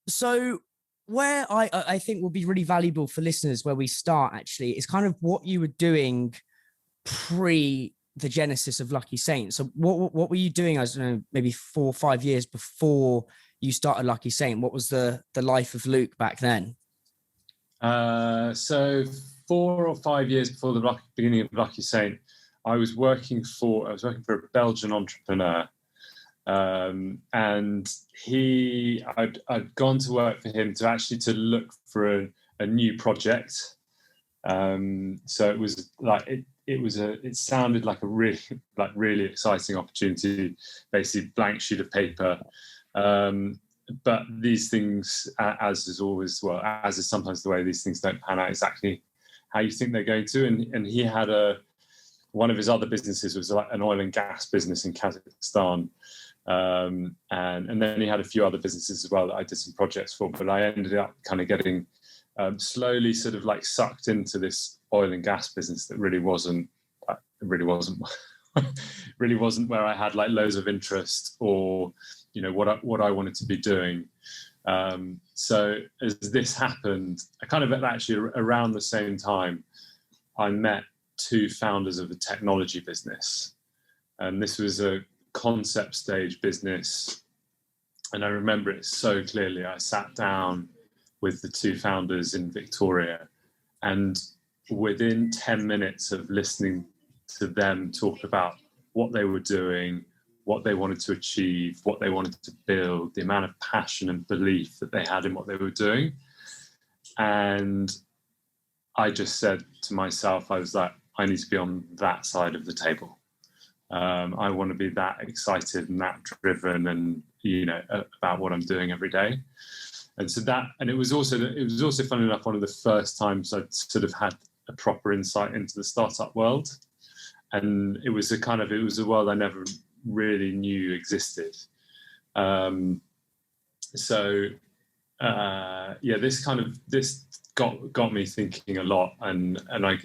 So where I think will be really valuable for listeners where we start actually is kind of what you were doing pre the genesis of Lucky Saint. So what were you doing, I don't know, maybe 4 or 5 years before you started Lucky Saint? What was the life of Luke back then? So 4 or 5 years before the beginning of Lucky Saint, I was working for a Belgian entrepreneur. And I'd gone to work for him to look for a new project. So it was like it sounded like a really exciting opportunity, basically blank sheet of paper. But these things, as is sometimes the way, these things don't pan out exactly how you think they're going to. And he had one of his other businesses was like an oil and gas business in Kazakhstan. And then he had a few other businesses as well that I did some projects for, but I ended up kind of getting slowly sort of like sucked into this oil and gas business that really wasn't where I had like loads of interest or, you know, what I wanted to be doing. So as this happened, I kind of actually around the same time, I met 2 founders of a technology business. And this was a concept stage business. And I remember it so clearly. I sat down with the 2 founders in Victoria, and within 10 minutes of listening to them talk about what they were doing, what they wanted to achieve, what they wanted to build, the amount of passion and belief that they had in what they were doing. And I just said to myself, I was like, I need to be on that side of the table. I want to be that excited and that driven and, you know, about what I'm doing every day. And so it was also fun enough, one of the first times I'd sort of had a proper insight into the startup world. And it was a world I never really knew existed. This got me thinking a lot, and I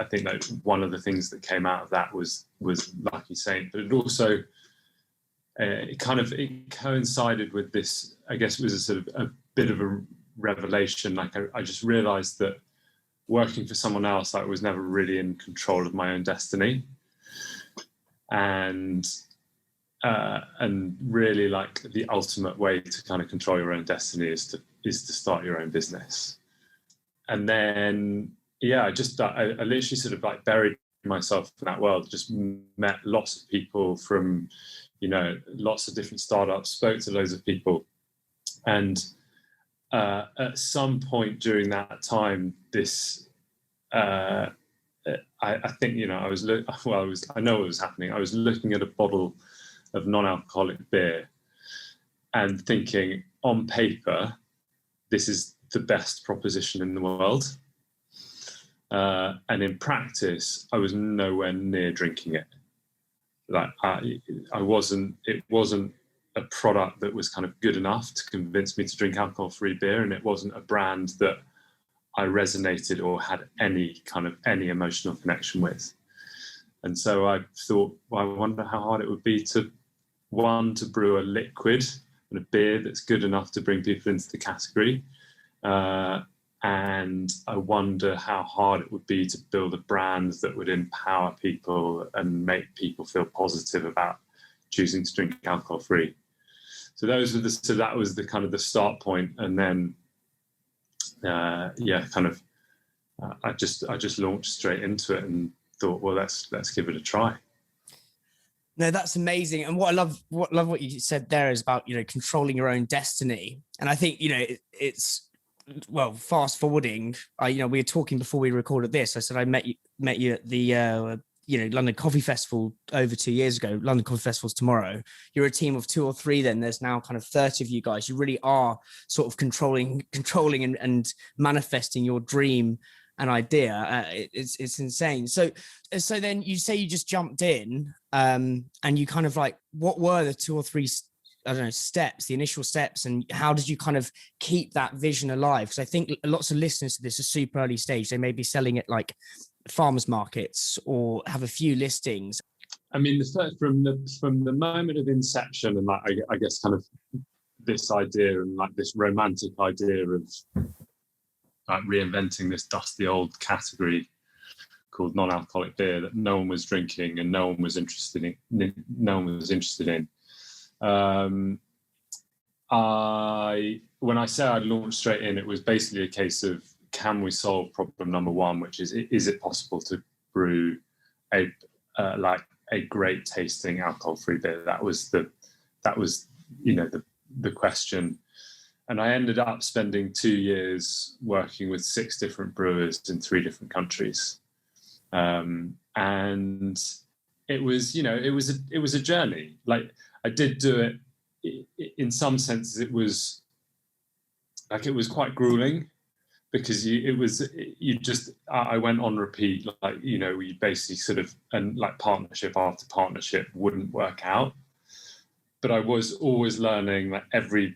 think that one of the things that came out of that was Lucky Saint, but it also it coincided with this. I guess it was a sort of a bit of a revelation. Like I just realised that working for someone else, I was never really in control of my own destiny, and really like the ultimate way to kind of control your own destiny is to start your own business. And then I literally sort of like buried myself in that world, just met lots of people from, you know, lots of different startups, spoke to loads of people. And at some point during that time, I think, you know, I know what was happening. I was looking at a bottle of non-alcoholic beer and thinking, on paper, this is the best proposition in the world. And in practice, I was nowhere near drinking it. Like it wasn't a product that was kind of good enough to convince me to drink alcohol-free beer, and it wasn't a brand that I resonated or had any emotional connection with. And so I thought, well, I wonder how hard it would be to brew a liquid and a beer that's good enough to bring people into the category. And I wonder how hard it would be to build a brand that would empower people and make people feel positive about choosing to drink alcohol-free. So that was the kind of the start point. And then, I just launched straight into it and thought, well, let's give it a try. No, that's amazing. And what you said there is about, you know, controlling your own destiny. And I think, you know, it's well, fast forwarding, you know, we were talking before we recorded this. I said I met you at the London Coffee Festival over 2 years ago. London Coffee Festival's tomorrow. You're a team of 2 or 3. Then there's now kind of 30 of you guys. You really are sort of controlling and manifesting your dream and idea. It's insane. So then you say you just jumped in, and you kind of like, what were the 2 or 3 steps, the initial steps, and how did you kind of keep that vision alive? Because I think lots of listeners to this are super early stage. They may be selling at like farmers markets or have a few listings. I mean, from the moment of inception, and I guess kind of this idea and like this romantic idea of like reinventing this dusty old category called non-alcoholic beer that no one was drinking and no one was interested in. When I say I launched straight in, it was basically a case of, can we solve problem number one, which is it possible to brew a great tasting alcohol-free beer? That was the question. And I ended up spending 2 years working with 6 different brewers in 3 different countries. And it was a journey. Like, I did do it in some senses. It was quite grueling, because I went on repeat, like, we basically sort of, and like partnership after partnership wouldn't work out. But I was always learning that every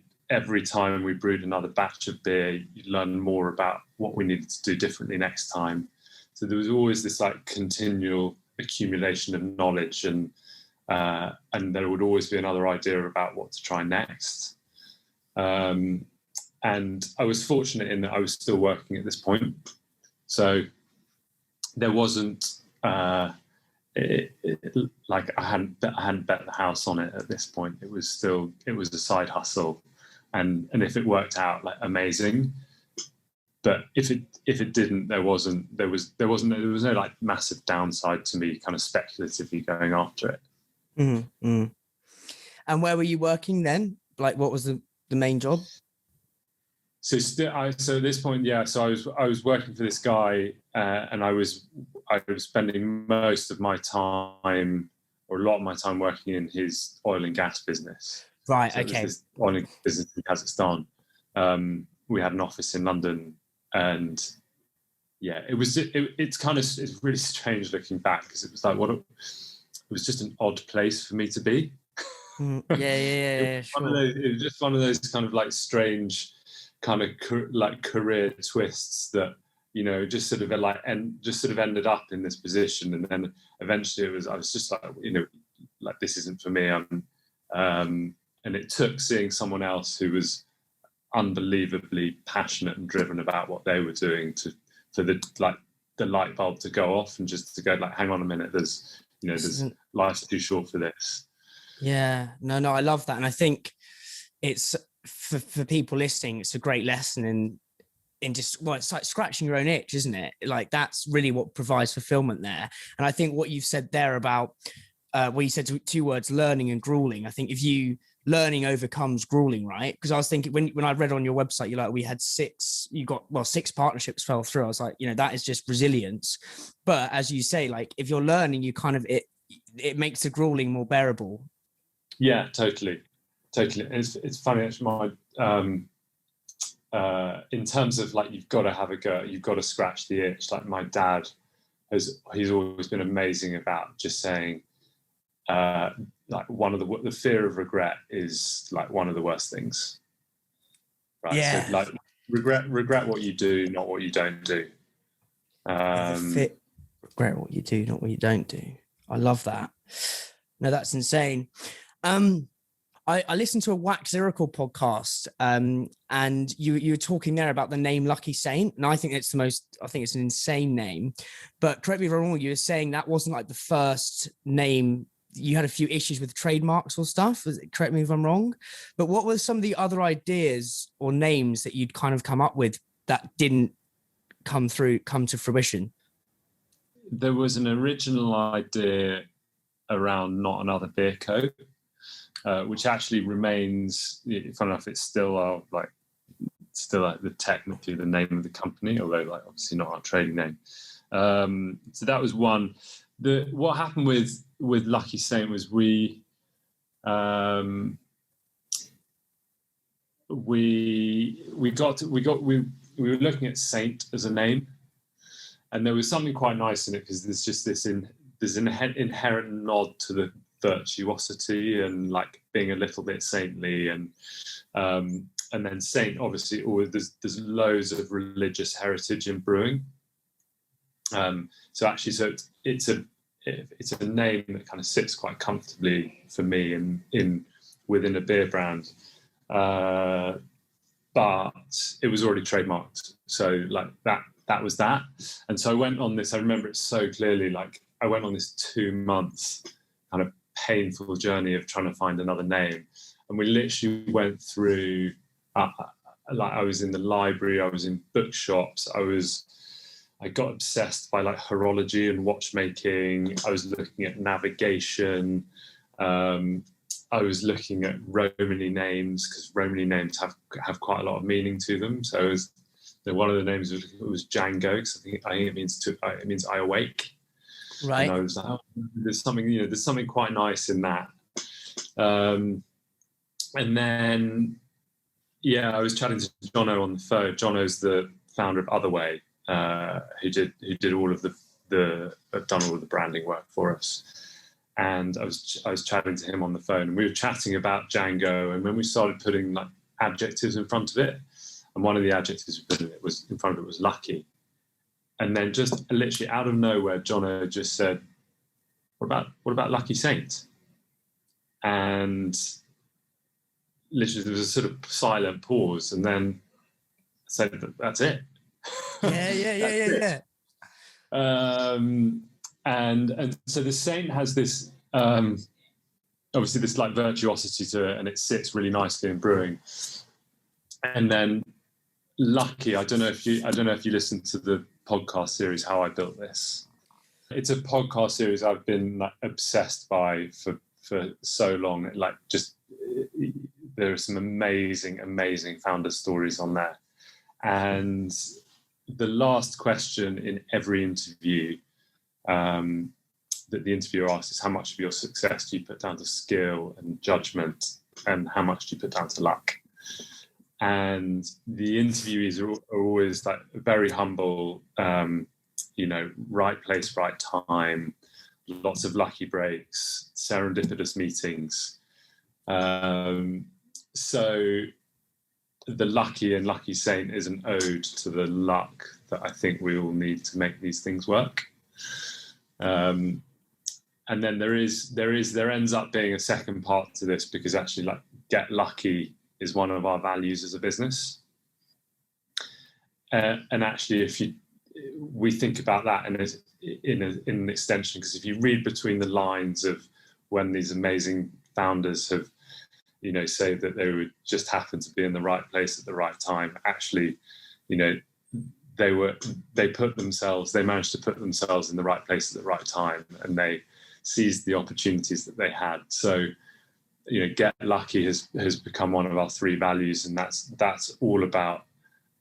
time we brewed another batch of beer, you learn more about what we needed to do differently next time. So there was always this like continual accumulation of knowledge, and there would always be another idea about what to try next. And I was fortunate in that I was still working at this point. So there wasn't like I hadn't bet the house on it at this point. It was a side hustle. And if it worked out, like, amazing. But if it didn't, there was no like massive downside to me kind of speculatively going after it. Mm-hmm. And where were you working then? Like, what was the main job? So at this point, yeah. So I was working for this guy, and I was spending most of my time, or a lot of my time, working in his oil and gas business. Right. So okay. This oil and gas business in Kazakhstan. We had an office in London, and yeah, it's really strange looking back, because it was like it was just an odd place for me to be. Yeah. Sure. It was just one of those kind of like strange kind of like career twists that just sort of ended up in this position. And then eventually I was just like, like, this isn't for me. And it took seeing someone else who was unbelievably passionate and driven about what they were doing for the light bulb to go off, and just to go like, hang on a minute, there's life's too short for this. Yeah, no, I love that. And I think it's for people listening, it's a great lesson in just, well, it's like scratching your own itch, isn't it? Like, that's really what provides fulfillment there. And I think what you've said there about where you said 2 words, learning and grueling, I think if learning overcomes grueling, right? Because I was thinking, when I read on your website, you're like, we had 6 partnerships fell through. I was like, that is just resilience. But as you say, like, if you're learning, you kind of, it makes the grueling more bearable. Yeah, totally. It's funny, actually, in terms of like, you've got to have a go, you've got to scratch the itch. Like, my dad he's always been amazing about just saying, like, the fear of regret is like one of the worst things, right? Yeah. So like, regret what you do, not what you don't do. Regret what you do, not what you don't do. I love that. No, that's insane. I listened to a Wax Lyrical podcast, and you were talking there about the name Lucky Saint, and I think it's an insane name. But correct me if I'm wrong, you were saying that wasn't like the first name. You had a few issues with trademarks or stuff. Correct me if I'm wrong. But what were some of the other ideas or names that you'd kind of come up with that didn't come to fruition? There was an original idea around Not Another Beer Co., which actually remains, fun enough, it's still technically the name of the company, although like obviously not our trading name. So that was one. What happened with Lucky Saint was we were looking at Saint as a name, and there was something quite nice in it, because there's just there's an inherent nod to the virtuosity and like being a little bit saintly, and then Saint, obviously, there's loads of religious heritage in brewing. So it's a name that kind of sits quite comfortably for me within a beer brand. but it was already trademarked. So like that was that. And so I went on this, I remember it so clearly, like I went on this 2 months kind of painful journey of trying to find another name. And we literally went through, like I was in the library, I was in bookshops, I got obsessed by like horology and watchmaking. I was looking at navigation. I was looking at Romany names, because Romany names have quite a lot of meaning to them. So one of the names was Django, because I think it means I awake. Right. And I was like, oh, there's something quite nice in that. And then, I was chatting to Jono on the phone. Jono's the founder of Other Way, who did all of done all of the branding work for us. And I was chatting to him on the phone, and we were chatting about Django. And when we started putting like adjectives in front of it, and one of the adjectives we put in front of it was lucky. And then just literally out of nowhere, Jono just said, "What about Lucky Saint?" And literally there was a sort of silent pause, and then I said, "That's it." Yeah. And so the Saint has this obviously this like virtuosity to it, and it sits really nicely in brewing. And then Lucky, I don't know if you listened to the podcast series How I Built This. It's a podcast series I've been like obsessed by for so long. Like, just there are some amazing founder stories on there. And the last question in every interview that the interviewer asks is, how much of your success do you put down to skill and judgment, and how much do you put down to luck? And the interviewees are always like very humble, right place, right time, lots of lucky breaks, serendipitous meetings. So the Lucky and Lucky Saint is an ode to the luck that I think we all need to make these things work. And then there ends up being a second part to this, because actually, like, get lucky is one of our values as a business. And actually, we think about that in an extension, because if you read between the lines of when these amazing founders have, say that they would just happen to be in the right place at the right time, actually, they managed to put themselves in the right place at the right time, and they seized the opportunities that they had. So, get lucky has become one of our 3 values, and that's all about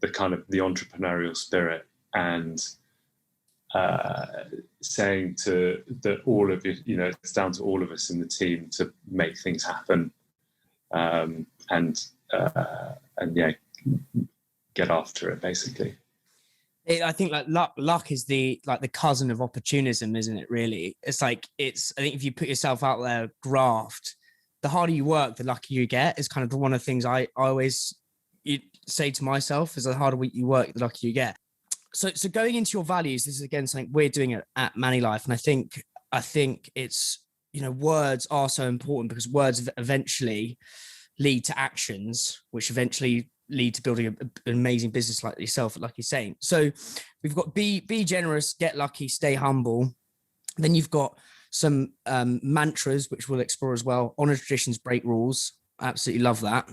the kind of the entrepreneurial spirit, and saying that all of you, it's down to all of us in the team to make things happen, and get after it, basically. I think like luck is the cousin of opportunism, isn't it? Really, it's like I think if you put yourself out there, graft, the harder you work, the luckier you get. Is kind of one of the things I always say to myself: is the harder you work, the luckier you get. So going into your values, this is again something we're doing at Money Life, and I think it's words are so important, because words eventually lead to actions, which eventually lead to building an amazing business like yourself, like you're saying. So we've got be generous, get lucky, stay humble. Then you've got some mantras, which we'll explore as well. Honor traditions, break rules. Absolutely love that.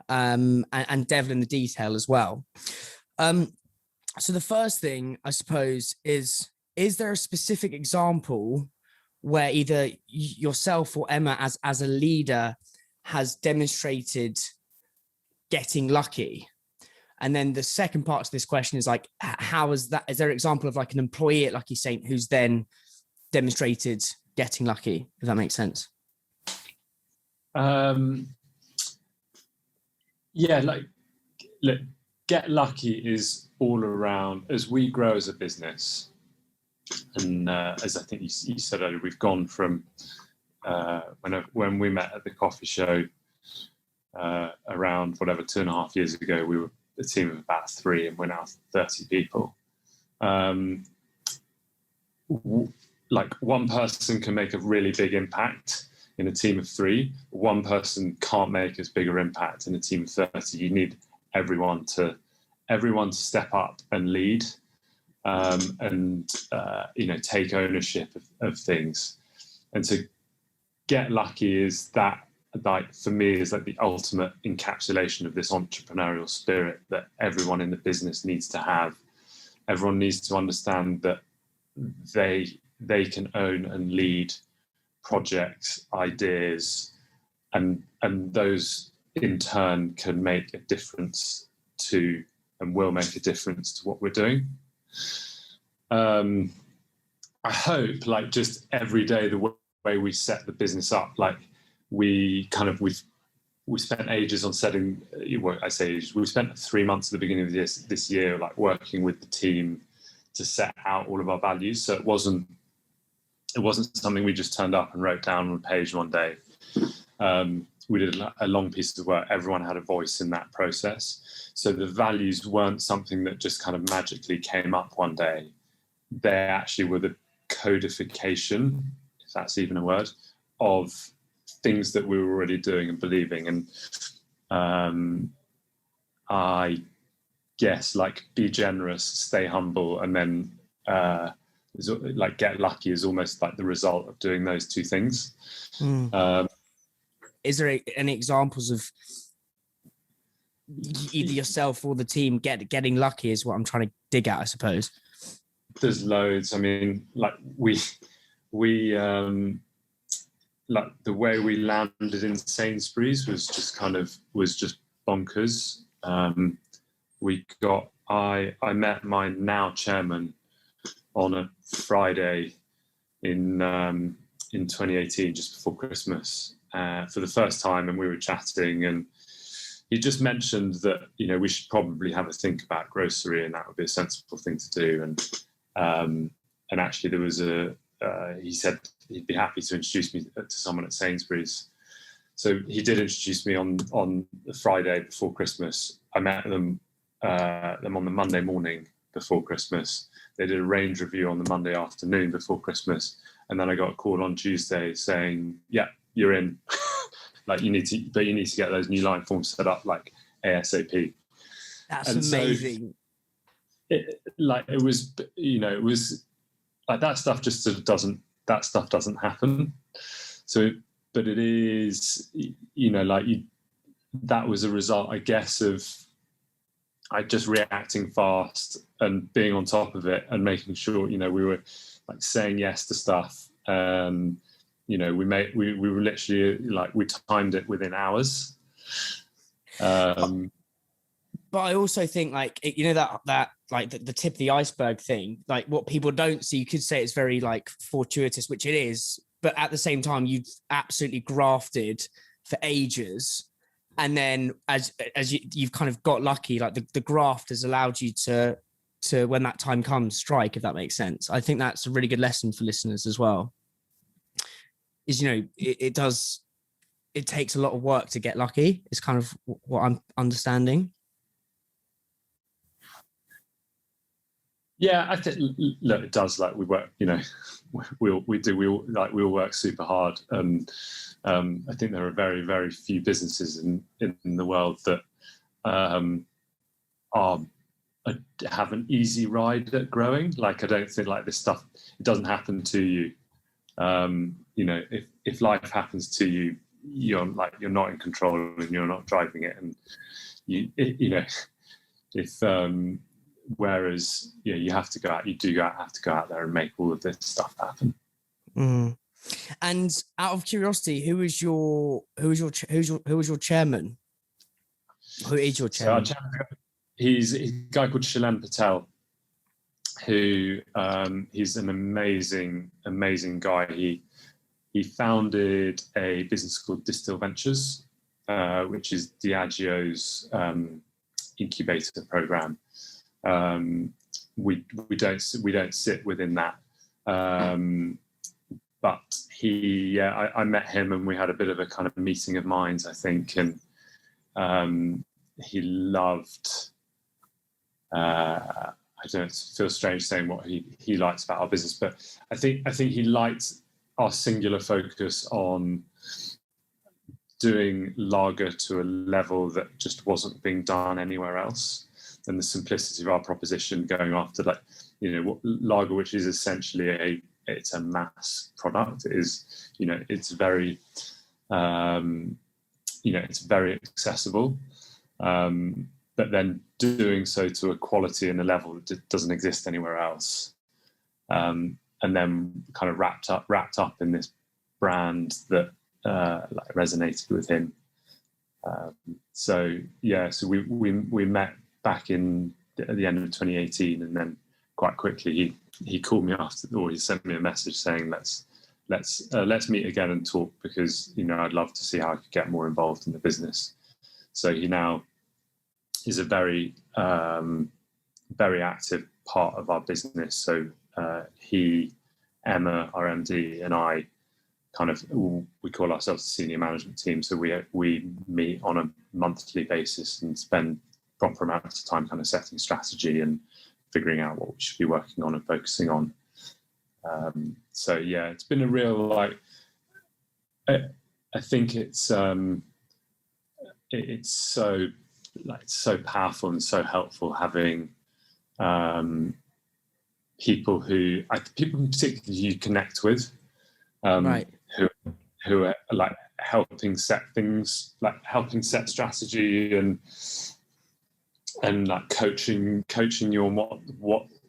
And devil in the detail as well. So the first thing, I suppose, is there a specific example where either yourself or Emma as a leader has demonstrated getting lucky? And then the second part to this question is like, how is that? Is there an example of like an employee at Lucky Saint who's then demonstrated getting lucky, if that makes sense? Like, look, get lucky is all around. As we grow as a business, and as I think you said earlier, we've gone from when we met at the coffee show around 2.5 years ago, we were a team of about 3, and we're now 30 people. Like, one person can make a really big impact in a team of 3, one person can't make as bigger impact. In a team of 30, you need everyone to step up and lead, and take ownership of things. And to get lucky is that, like, for me, is like the ultimate encapsulation of this entrepreneurial spirit that everyone in the business needs to have. Everyone needs to understand that they can own and lead projects, ideas, and those in turn can make a difference to, and will make a difference to, what we're doing. I hope, like, just every day, the way we set the business up, like, we spent ages on setting, we spent 3 months at the beginning of this year, like, working with the team to set out all of our values. So it wasn't something we just turned up and wrote down on a page one day. We did a long piece of work. Everyone had a voice in that process. So the values weren't something that just kind of magically came up one day. They actually were the codification, if that's even a word, of things that we were already doing and believing. And I guess, like, be generous, stay humble, and then like, get lucky is almost like the result of doing those two things. Is there any examples of either yourself or the team getting lucky? Is what I'm trying to dig at, I suppose. There's loads. I mean, like, we like, the way we landed in Sainsbury's was just bonkers. I met my now chairman on a Friday in 2018, just before Christmas, for the first time, and we were chatting, and he just mentioned that, we should probably have a think about grocery, and that would be a sensible thing to do. And actually, there was he said he'd be happy to introduce me to someone at Sainsbury's. So he did introduce me on the Friday before Christmas. I met them on the Monday morning before Christmas. They did a range review on the Monday afternoon before Christmas. And then I got a call on Tuesday saying, yeah, you're in. Like, you need to get those new line forms set up, like, ASAP. That's amazing. So it was like, that stuff just sort of doesn't happen. So, but it is, that was a result, I guess, of just reacting fast and being on top of it and making sure, we were, like, saying yes to stuff. We were literally, like, we timed it within hours. But I also think, like, that like the tip of the iceberg thing, like, what people don't see, you could say it's very, like, fortuitous, which it is, but at the same time, you've absolutely grafted for ages. And then as you've kind of got lucky, like, the graft has allowed you to, when that time comes, strike, if that makes sense. I think that's a really good lesson for listeners as well. Is, it takes a lot of work to get lucky. It's kind of what I'm understanding. Yeah, I think, look, it does. Like, we work, we all work super hard, and I think there are very, very few businesses in the world that have an easy ride at growing. Like, I don't think, like, this stuff, it doesn't happen to you. If life happens to you, you're not in control and you're not driving it, and whereas you have to go out, have to go out there and make all of this stuff happen. And out of curiosity, who is your chairman? Who is your chairman? So he's a guy called Shailen Patel, who he's an amazing guy. He founded a business called Distill Ventures, which is Diageo's incubator program. We don't sit within that, but I met him and we had a bit of a kind of meeting of minds, I think, and he loved. I don't feel strange saying what he likes about our business, but I think he liked our singular focus on doing lager to a level that just wasn't being done anywhere else, and the simplicity of our proposition going after, like, you know, lager, which is essentially it's a mass product. It is, you know, it's very, you know, it's very accessible, but then doing so to a quality and a level that doesn't exist anywhere else, and then kind of wrapped up in this brand that like resonated with him. So yeah, so we met back at the end of 2018, and then quite quickly he called me after, or he sent me a message saying let's meet again and talk, because, you know, I'd love to see how I could get more involved in the business. So he now is a very very active part of our business. So he, Emma, our MD, and I kind of, we call ourselves the senior management team. So we meet on a monthly basis and spend proper amounts of time kind of setting strategy and figuring out what we should be working on and focusing on. So yeah, it's been a real, like, I think it's so, like, so powerful and so helpful having people particularly you connect with, Right. who are like helping set strategy and like coaching you on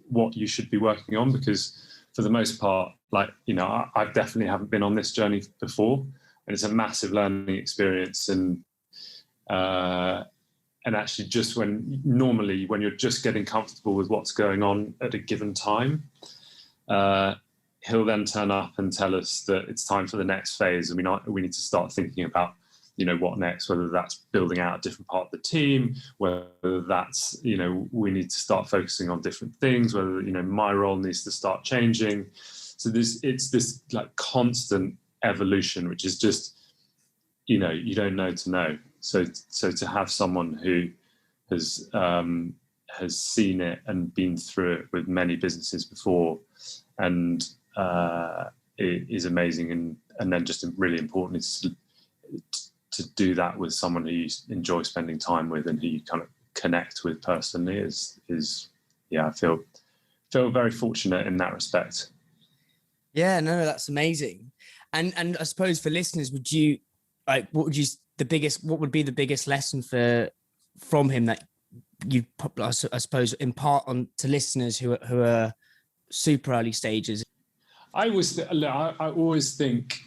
what you should be working on, because for the most part, like, you know, I definitely haven't been on this journey before, and it's a massive learning experience. And actually, just when you're just getting comfortable with what's going on at a given time, he'll then turn up and tell us that it's time for the next phase, and we need to start thinking about, you know, what next, whether that's building out a different part of the team, whether that's, you know, we need to start focusing on different things, whether, you know, my role needs to start changing. So it's this like constant evolution, which is just, you know, you don't know to know. So to have someone who has seen it and been through it with many businesses before, and it is amazing. And then just really important is to do that with someone who you enjoy spending time with and who you kind of connect with personally is yeah, I feel very fortunate in that respect. Yeah, no, that's amazing. And I suppose for listeners, would you like, what would be the biggest lesson from him that you, I suppose, impart on to listeners who are super early stages? I always think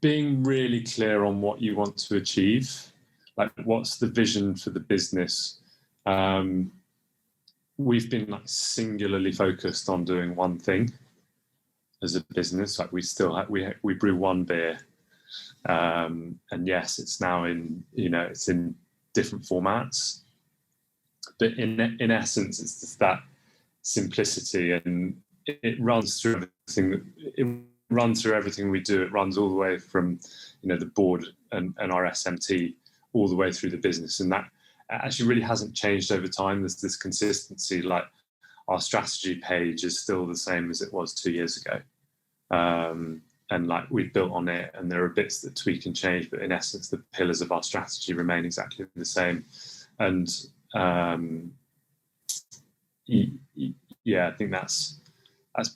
being really clear on what you want to achieve, like what's the vision for the business. We've been like singularly focused on doing one thing as a business. Like we brew one beer, and yes, it's now in, you know, it's in different formats, but in essence, it's just that simplicity, and it runs through everything. It runs through everything we do. It runs all the way from, you know, the board and our SMT all the way through the business, and that actually really hasn't changed over time. There's this consistency. Like, our strategy page is still the same as it was 2 years ago, and like we've built on it, and there are bits that tweak and change, but in essence, the pillars of our strategy remain exactly the same. And yeah, I think that's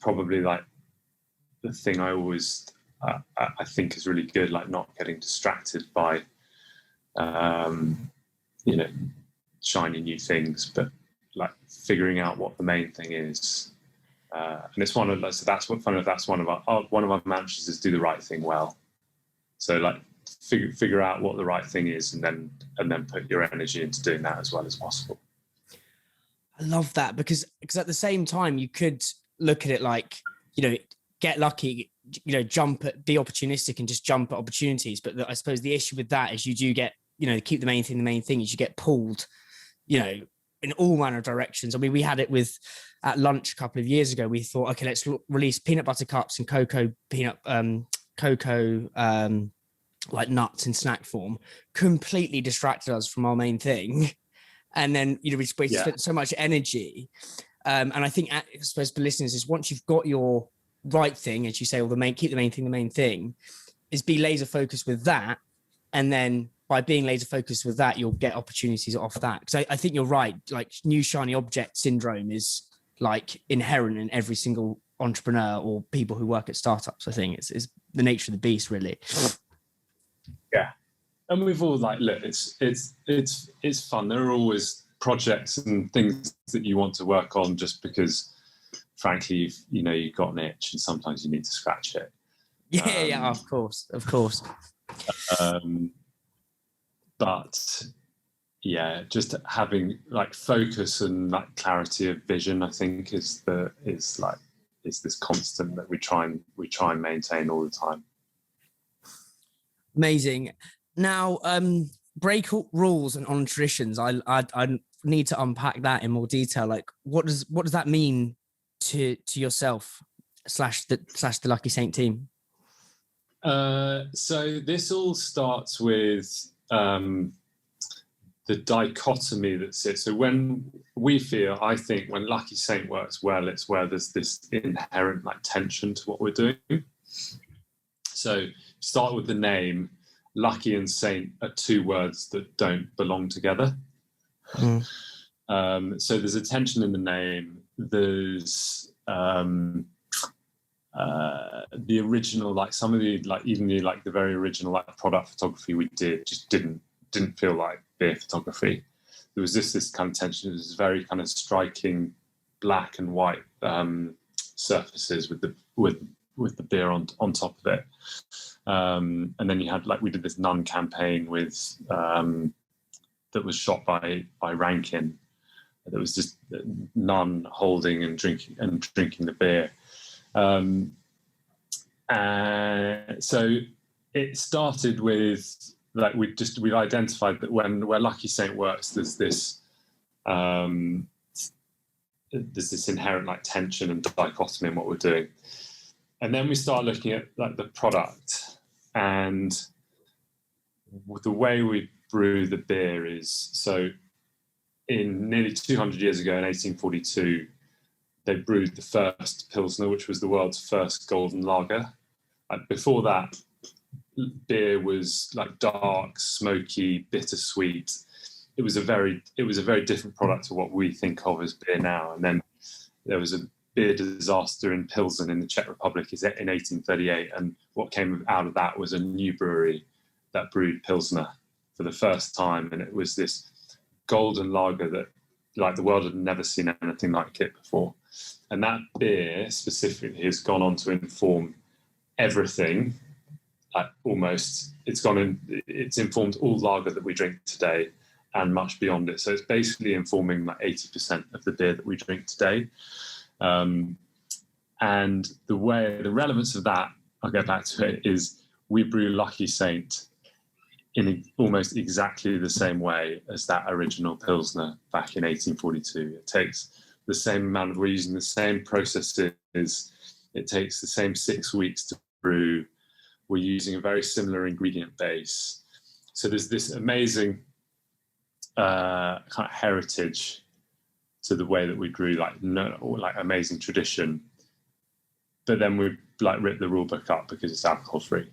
probably like the thing I always I think is really good, like not getting distracted by you know, shiny new things, but like figuring out what the main thing is. And it's one of those, so that's one of our mantras is do the right thing well. So like figure out what the right thing is, and then put your energy into doing that as well as possible. I love that, because at the same time you could look at it like, you know, get lucky, you know, be opportunistic and just jump at opportunities. But I suppose the issue with that is you do get, you know, keep the main thing is you get pulled, you know, in all manner of directions. I mean, we had it at lunch a couple of years ago. We thought, okay, let's release peanut butter cups and cocoa like nuts in snack form. Completely distracted us from our main thing. And then, you know, we spent so much energy. And I think, I suppose for listeners, is once you've got your right thing, as you say, or keep the main thing the main thing, is be laser focused with that. And then by being laser focused with that, you'll get opportunities off that. Because I think you're right. Like, new shiny object syndrome is like inherent in every single entrepreneur or people who work at startups. I think it's the nature of the beast, really. Yeah. And we've all like, look, it's fun. There are always projects and things that you want to work on just because, frankly, you've got an itch and sometimes you need to scratch it. Yeah, of course. But yeah, just having like focus and like clarity of vision, I think is this constant that we try and maintain all the time. Amazing. Now, break rules and on traditions. I need to unpack that in more detail. Like, what does that mean to yourself / the Lucky Saint team? So this all starts with the dichotomy that sits. So when I think when Lucky Saint works well, it's where there's this inherent like tension to what we're doing. So start with the name. Lucky and Saint are two words that don't belong together. So there's a tension in the name. There's the original, like some of the like even the like the very original like product photography we did just didn't feel like beer photography. There was this kind of tension. It was very kind of striking black and white surfaces with the beer on top of it. And then you had like we did this nun campaign with that was shot by Rankin. That was just nun holding and drinking the beer. So it started with like we've identified that where Lucky Saint works, there's this inherent like tension and dichotomy in what we're doing. And then we start looking at like the product, and the way we brew the beer is, so in nearly 200 years ago in 1842, they brewed the first Pilsner, which was the world's first golden lager. Before that, beer was like dark, smoky, bittersweet. It was a very different product to what we think of as beer now. And then there was a beer disaster in Pilsen in the Czech Republic in 1838, and what came out of that was a new brewery that brewed Pilsner for the first time, and it was this golden lager that like the world had never seen anything like it before. And that beer specifically has gone on to inform everything. It's informed all lager that we drink today and much beyond it. So it's basically informing like 80% of the beer that we drink today. And the relevance of that, I'll get back to it, is we brew Lucky Saint in almost exactly the same way as that original Pilsner back in 1842. It takes the same amount we're using the same processes. It takes the same 6 weeks to brew. We're using a very similar ingredient base. So there's this amazing kind of heritage to the way that we brew, like amazing tradition. But then we like rip the rule book up because it's alcohol free.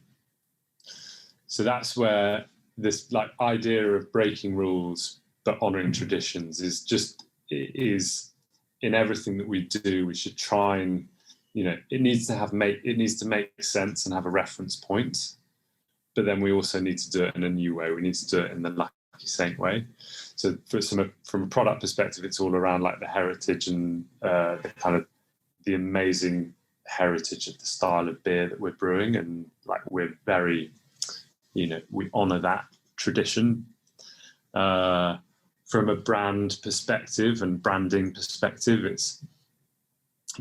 So that's where this like idea of breaking rules but honoring traditions is in everything that we do. We should try and, it needs to make sense and have a reference point. But then we also need to do it in a new way. We need to do it in the Lucky Saint way. So from a product perspective, it's all around like the heritage and the amazing heritage of the style of beer that we're brewing, and like we're very, we honor that tradition. From a brand perspective and branding perspective, it's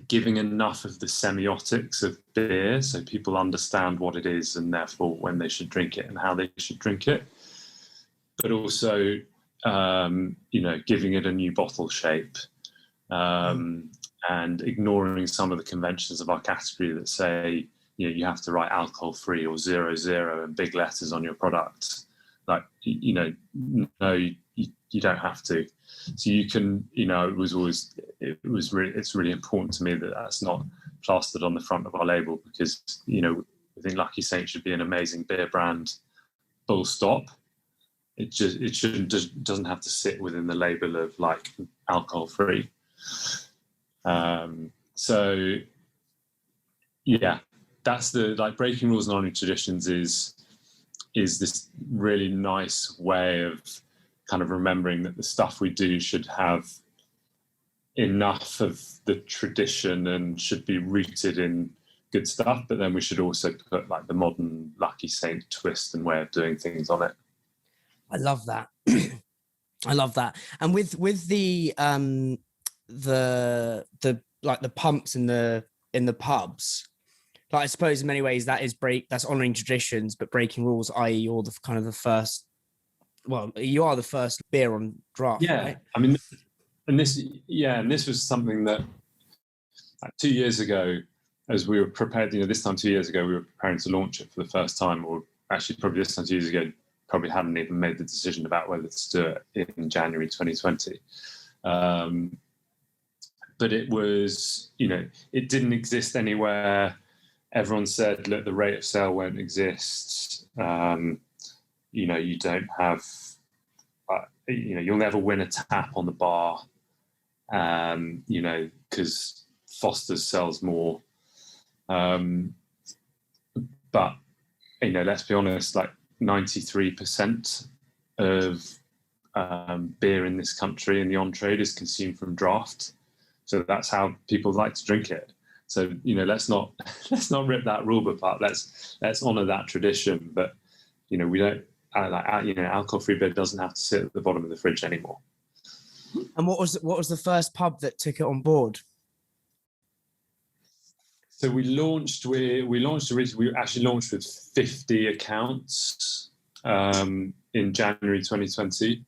giving enough of the semiotics of beer so people understand what it is and therefore when they should drink it and how they should drink it, but also giving it a new bottle shape, and ignoring some of the conventions of our category that say you have to write alcohol free or 0 in big letters on your product. Like no, you don't have to. So you can, it's really important to me that that's not plastered on the front of our label, because, you know, I think Lucky Saint should be an amazing beer brand, full stop. It doesn't have to sit within the label of like alcohol free. So yeah, that's the, like, breaking rules and honoring traditions is this really nice way of kind of remembering that the stuff we do should have enough of the tradition and should be rooted in good stuff, but then we should also put like the modern Lucky Saint twist and way of doing things on it. I love that. I love that. And with the like the pumps in the pubs, like, I suppose in many ways that's honoring traditions but breaking rules, i.e. you're the kind of the first, well, you are the first beer on draft. Yeah, right? I mean, and this was something that, like, 2 years ago, as we were prepared, you know, this time 2 years ago, we were preparing to launch it for the first time, or actually probably this time 2 years ago, probably hadn't even made the decision about whether to do it in January 2020. But it was, you know, it didn't exist anywhere. Everyone said, look, the rate of sale won't exist. You know, you don't have, you know, you'll never win a tap on the bar, you know, because Foster's sells more. But, you know, let's be honest, like 93% of beer in this country in the on-trade is consumed from draft. So that's how people like to drink it. So, you know, let's not rip that rule book apart. Let's honour that tradition. But, you know, we don't, you know, alcohol-free beer doesn't have to sit at the bottom of the fridge anymore. And what was the first pub that took it on board? So we actually launched with 50 accounts in January 2020.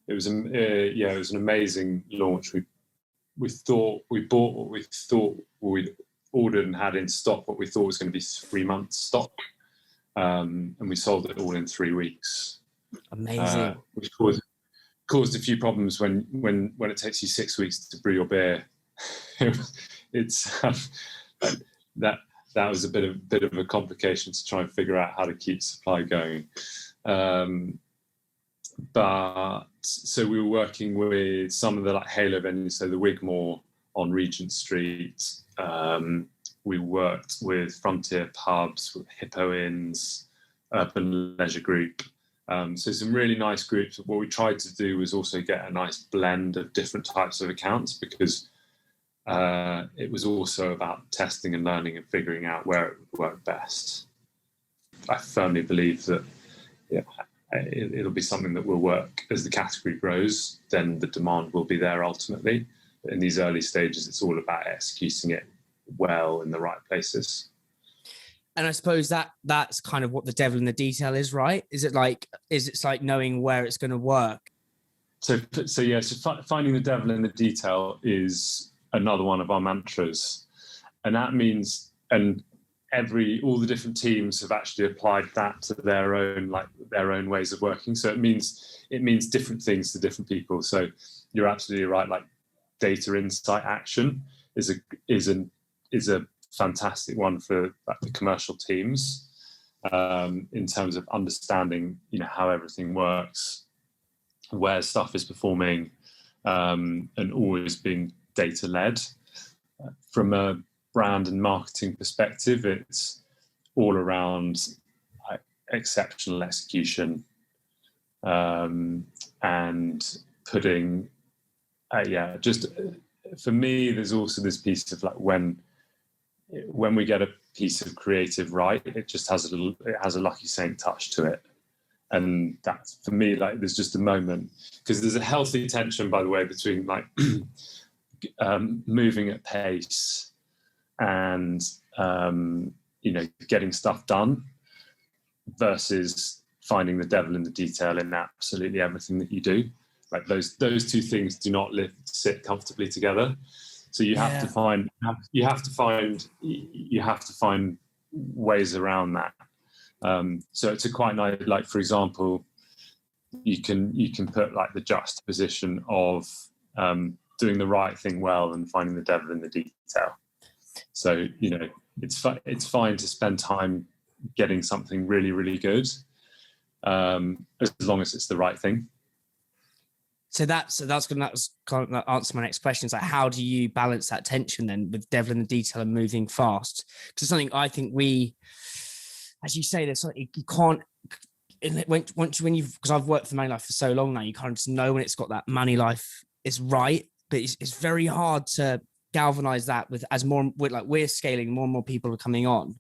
It was it was an amazing launch. We thought we bought what we thought we'd ordered and had in stock, what we thought was going to be 3 months stock, and we sold it all in 3 weeks. Amazing. Which caused a few problems when it takes you 6 weeks to brew your beer. It's that was a bit of a complication to try and figure out how to keep supply going. But so we were working with some of the like halo venues, so the Wigmore on Regent Street. We worked with Frontier Pubs, with Hippo Inns, Urban Leisure Group. So some really nice groups. What we tried to do was also get a nice blend of different types of accounts, because it was also about testing and learning and figuring out where it would work best. I firmly believe that it'll be something that will work as the category grows. Then the demand will be there ultimately. But in these early stages, it's all about executing it well in the right places. And I suppose that's kind of what the devil in the detail is, right? Is it like knowing where it's going to work? So finding the devil in the detail is another one of our mantras, and that means, and all the different teams have actually applied that to their own ways of working. So it means different things to different people. So you're absolutely right. Like, data insight action is a fantastic one for like the commercial teams, in terms of understanding, you know, how everything works, where stuff is performing, and always being data led. From a brand and marketing perspective, it's all around exceptional execution, and putting just for me, there's also this piece of like when we get a piece of creative right, it just has a Lucky Saint touch to it. And that's, for me, like, there's just a moment, because there's a healthy tension, by the way, between like moving at pace and you know, getting stuff done, versus finding the devil in the detail in absolutely everything that you do. Like, those two things do not sit comfortably together. So you have to find ways around that. So it's a quite nice, like, for example, you can put like the juxtaposition of doing the right thing well and finding the devil in the detail. So, it's fine to spend time getting something really, really good, as long as it's the right thing. So that was kind of that answer my next question. Is like, how do you balance that tension then with devil in the detail and moving fast? Because it's something I think we, as you say, there's something you can't. When you've, because I've worked for Money Life for so long now, you kind of just know when it's got that Money Life is right, but it's very hard to galvanize that with we're scaling, more and more people are coming on.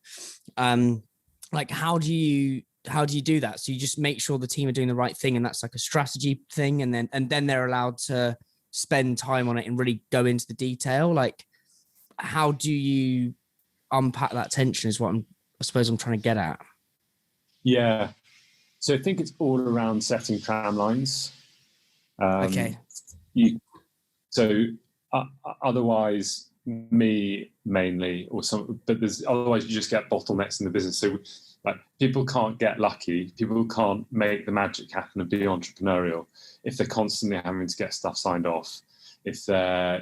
Like, how do you do that? So you just make sure the team are doing the right thing, and that's like a strategy thing, and then they're allowed to spend time on it and really go into the detail. Like, how do you unpack that tension is what I suppose I'm trying to get at. Yeah. So I think it's all around setting tramlines. Okay. Otherwise, me mainly, otherwise you just get bottlenecks in the business. So like, people can't get lucky. People can't make the magic happen and be entrepreneurial if they're constantly having to get stuff signed off. If they're,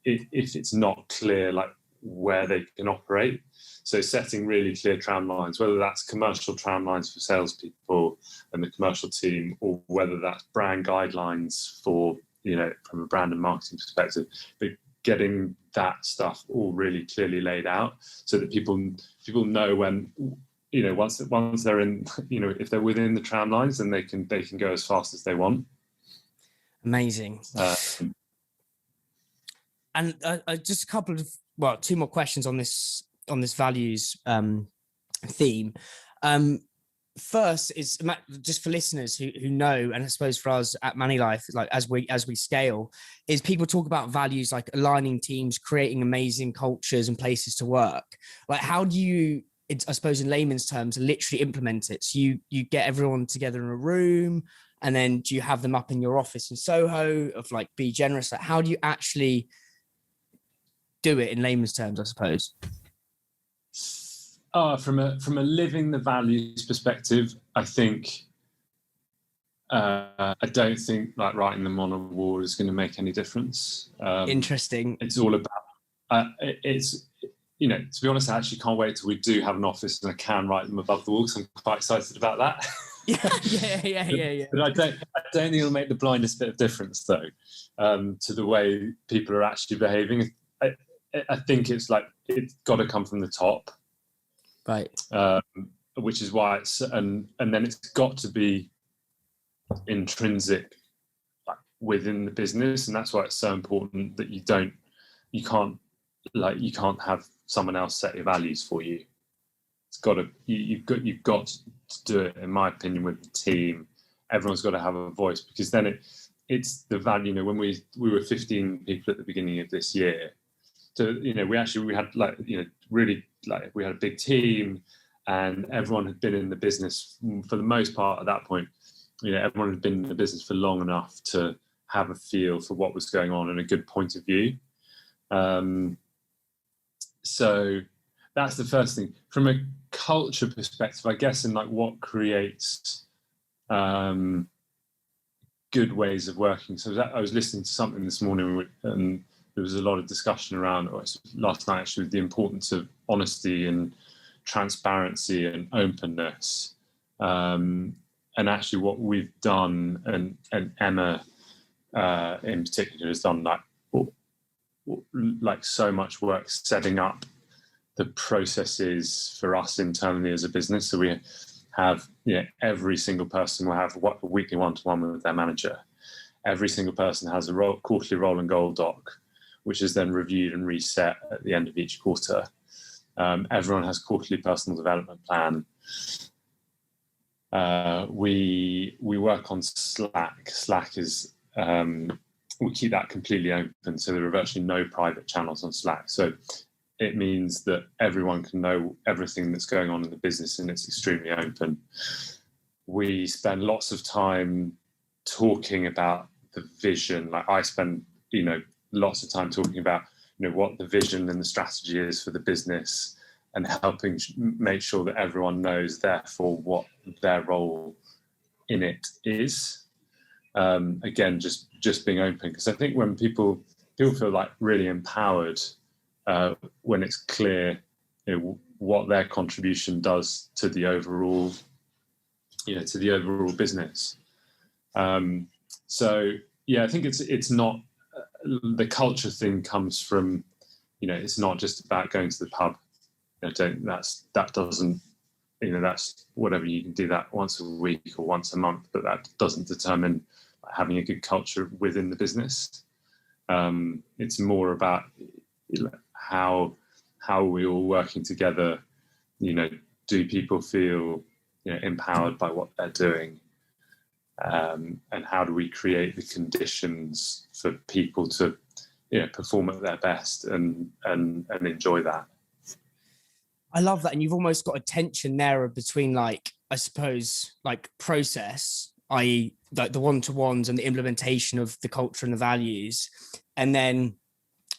if it's not clear, like, where they can operate. So setting really clear tramlines, whether that's commercial tramlines for salespeople and the commercial team, or whether that's brand guidelines for, from a brand and marketing perspective, but getting that stuff all really clearly laid out so that people know when, once they're in, if they're within the tramlines, then they can go as fast as they want. Amazing. And just a couple of, two more questions on this values theme. First is just for listeners who know, and I suppose for us at Money Life, like as we scale, is people talk about values like aligning teams, creating amazing cultures and places to work. Like, how do you, I suppose in layman's terms, literally implement it? So you get everyone together in a room, and then do you have them up in your office in Soho of like, be generous? Like, how do you actually do it in layman's terms, I suppose? From a living the values perspective, I think I don't think like writing them on a wall is going to make any difference. Interesting. It's all about to be honest, I actually can't wait till we do have an office and I can write them above the wall, because I'm quite excited about that. Yeah. But I don't think it'll make the blindest bit of difference though, to the way people are actually behaving. I think it's got to come from the top. Right. Which is why and then it's got to be intrinsic, like, within the business, and that's why it's so important that you can't have someone else set your values for you. It's got to, you've got to do it, in my opinion, with the team. Everyone's got to have a voice, because then it's the value. When we were 15 people at the beginning of this year. So, we had really, we had a big team, and everyone had been in the business for the most part at that point. Everyone had been in the business for long enough to have a feel for what was going on and a good point of view. So that's the first thing. From a culture perspective, I guess, in like what creates good ways of working. So I was listening to something this morning, and there was a lot of discussion around, last night actually, the importance of honesty and transparency and openness. And actually what we've done, and Emma in particular has done like so much work setting up the processes for us internally as a business. So we have, every single person will have a weekly one-to-one with their manager. Every single person has a quarterly roll and goal doc, which is then reviewed and reset at the end of each quarter. Everyone has quarterly personal development plan. We work on Slack. Slack is, we keep that completely open, so there are virtually no private channels on Slack. So it means that everyone can know everything that's going on in the business, and it's extremely open. We spend lots of time talking about the vision. Like, I spend, lots of time talking about, what the vision and the strategy is for the business, and helping make sure that everyone knows, therefore, what their role in it is. Again, just being open, because I think when people feel like really empowered, when it's clear, what their contribution does to the overall, business. So yeah, I think it's not, the culture thing comes from, it's not just about going to the pub. That's whatever, you can do that once a week or once a month, but that doesn't determine having a good culture within the business. It's more about how are we all working together? Do people feel empowered by what they're doing? And how do we create the conditions for people to perform at their best and enjoy that? I love that. And you've almost got a tension there between, like, I suppose, like process, i.e. like the one-to-ones and the implementation of the culture and the values. And then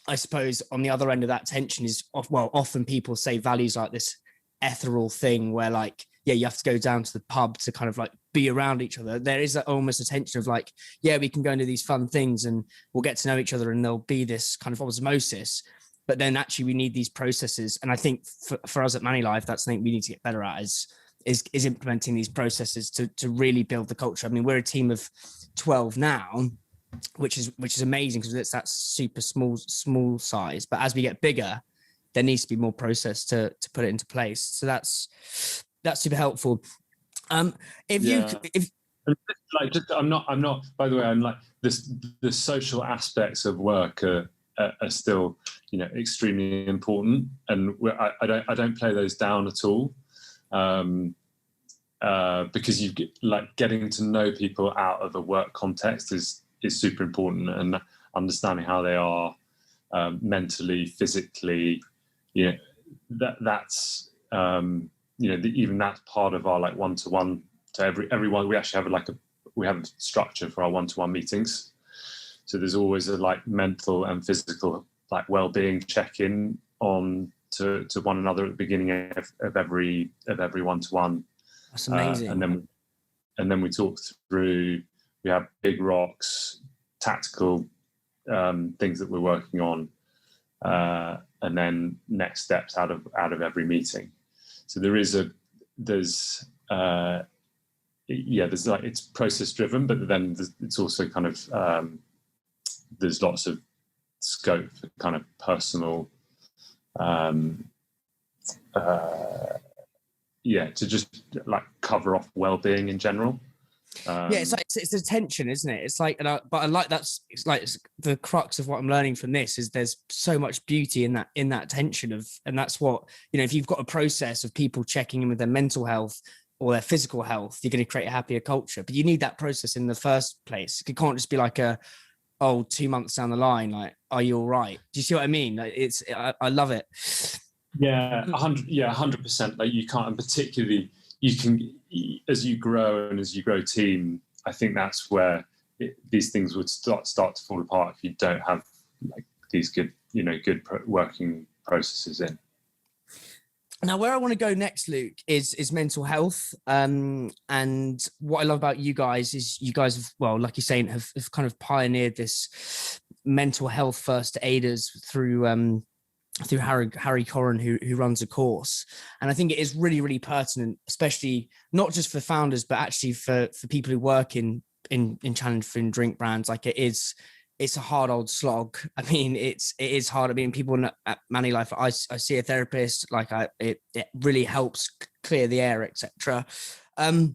I suppose on the other end of that tension is, often people say values like this ethereal thing where, like, yeah, you have to go down to the pub to kind of like be around each other. There is almost a tension of like, yeah, we can go and do these fun things and we'll get to know each other and there'll be this kind of osmosis. But then actually we need these processes. And I think for us at MoneyLife, that's something we need to get better at is implementing these processes to really build the culture. I mean, we're a team of 12 now, which is amazing because it's that super small size. But as we get bigger, there needs to be more process to put it into place. So that's super helpful. I'm not, by the way, I'm like this, the social aspects of work are still, extremely important. And I don't play those down at all. Because you get, like, getting to know people out of a work context is super important, and understanding how they are mentally, physically, that's even that's part of our like one-to-one to everyone. We actually have we have a structure for our one-to-one meetings. So there's always a like mental and physical like well-being check-in on to one another at the beginning of every one-to-one. That's amazing. And then we talk through. We have big rocks, tactical things that we're working on, and then next steps out of every meeting. So there's like, it's process driven, but then it's also kind of there's lots of scope for kind of personal to just like cover off well-being in general. It's a tension, isn't it? It's like, but I like it's like the crux of what I'm learning from this is there's so much beauty in that tension of, and that's what, if you've got a process of people checking in with their mental health or their physical health, you're going to create a happier culture. But you need that process in the first place. It can't just be like 2 months down the line, like, are you all right? Do you see what I mean? Like, I love it. Yeah, 100%. Like, you can't, and particularly you can, as you grow and as you grow team, I think that's where these things would start to fall apart if you don't have like these good working processes in. Now, where I want to go next, Luke, is mental health. And what I love about you guys is you guys have, well, like you're saying, have kind of pioneered this mental health first aiders through Harry Corrin, who runs a course. And I think it is really, really pertinent, especially not just for founders, but actually for people who work in challenge food and drink brands. Like, it's a hard old slog. I mean, it is hard. I mean, people at MoneyLife, I see a therapist, like it really helps clear the air, etc. I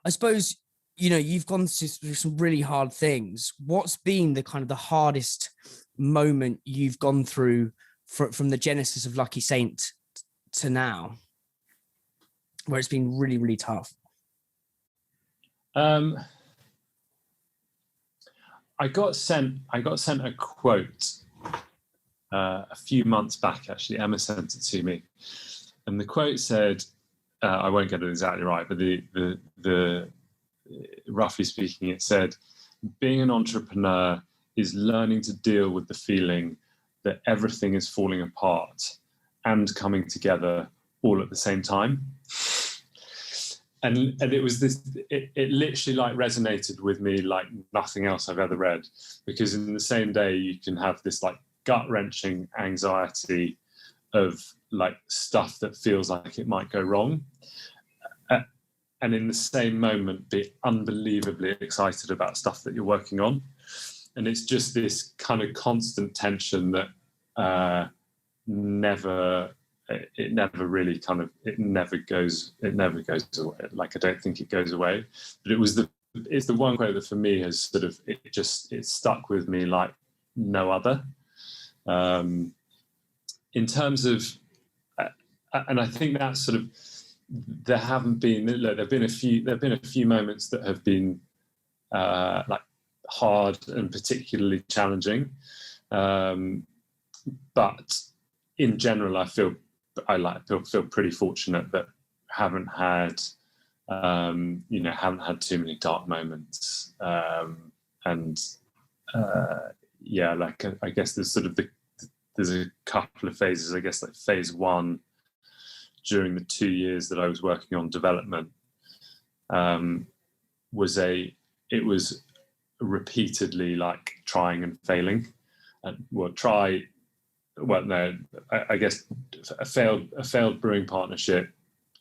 suppose, you've gone through some really hard things. What's been the kind of the hardest moment you've gone through from the genesis of Lucky Saint to now, where it's been really, really tough? I got sent a quote a few months back. Actually, Emma sent it to me, and the quote said, I won't get it exactly right, but the roughly speaking, it said, "Being an entrepreneur is learning to deal with the feeling that everything is falling apart and coming together all at the same time." And it was this, it literally like resonated with me like nothing else I've ever read, because in the same day you can have this like gut-wrenching anxiety of like stuff that feels like it might go wrong, and in the same moment be unbelievably excited about stuff that you're working on. And it's just this kind of constant tension that never goes away. Like, I don't think it goes away. But it's the one quote that for me has sort of, it stuck with me like no other. In terms of, and I think that's sort of, there've been a few moments that have been like hard and particularly challenging, but in general, I feel pretty fortunate that haven't had too many dark moments, and like I guess there's sort of there's a couple of phases. I guess like phase one, during the 2 years that I was working on development, was repeatedly like trying and failing. And I guess a failed brewing partnership,